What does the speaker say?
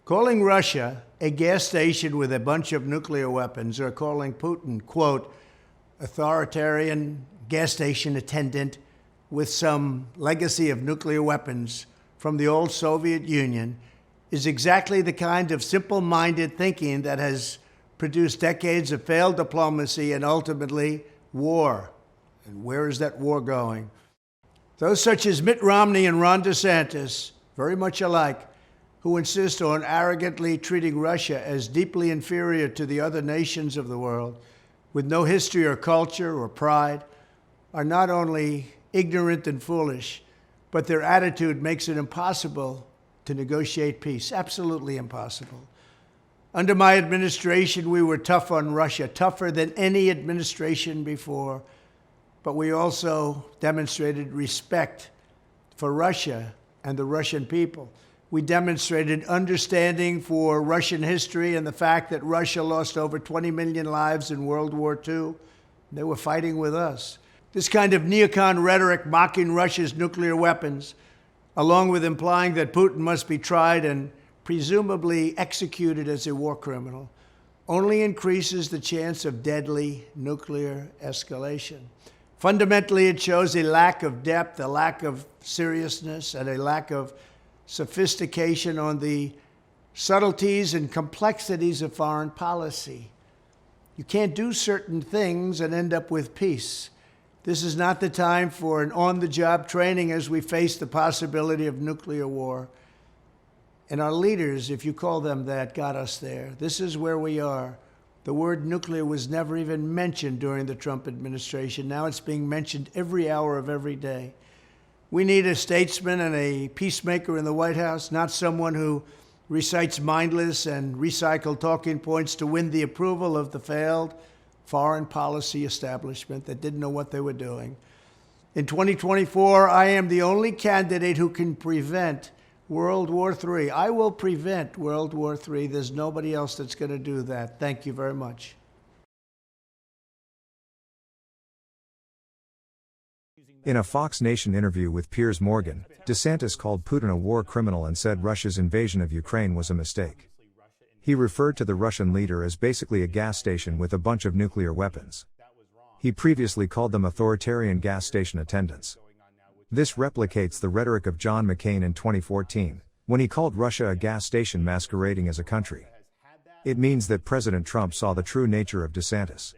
Calling Russia a gas station with a bunch of nuclear weapons, or calling Putin, quote, authoritarian gas station attendant with some legacy of nuclear weapons from the old Soviet Union, is exactly the kind of simple-minded thinking that has produced decades of failed diplomacy and ultimately war. And where is that war going? Those such as Mitt Romney and Ron DeSantis, very much alike, who insist on arrogantly treating Russia as deeply inferior to the other nations of the world, with no history or culture or pride, are not only ignorant and foolish, but their attitude makes it impossible to negotiate peace, absolutely impossible. Under my administration, we were tough on Russia, tougher than any administration before, but we also demonstrated respect for Russia and the Russian people. We demonstrated understanding for Russian history and the fact that Russia lost over 20 million lives in World War II. They were fighting with us. This kind of neocon rhetoric mocking Russia's nuclear weapons, along with implying that Putin must be tried and presumably executed as a war criminal, only increases the chance of deadly nuclear escalation. Fundamentally, it shows a lack of depth, a lack of seriousness, and a lack of sophistication on the subtleties and complexities of foreign policy. You can't do certain things and end up with peace. This is not the time for an on-the-job training as we face the possibility of nuclear war. And our leaders, if you call them that, got us there. This is where we are. The word nuclear was never even mentioned during the Trump administration. Now it's being mentioned every hour of every day. We need a statesman and a peacemaker in the White House, not someone who recites mindless and recycled talking points to win the approval of the failed foreign policy establishment that didn't know what they were doing. In 2024, I am the only candidate who can prevent World War III. I will prevent World War III. There's nobody else that's going to do that. Thank you very much. In a Fox Nation interview with Piers Morgan, DeSantis called Putin a war criminal and said Russia's invasion of Ukraine was a mistake. He referred to the Russian leader as basically a gas station with a bunch of nuclear weapons. He previously called them authoritarian gas station attendants. This replicates the rhetoric of John McCain in 2014, when he called Russia a gas station masquerading as a country. It means that President Trump saw the true nature of DeSantis.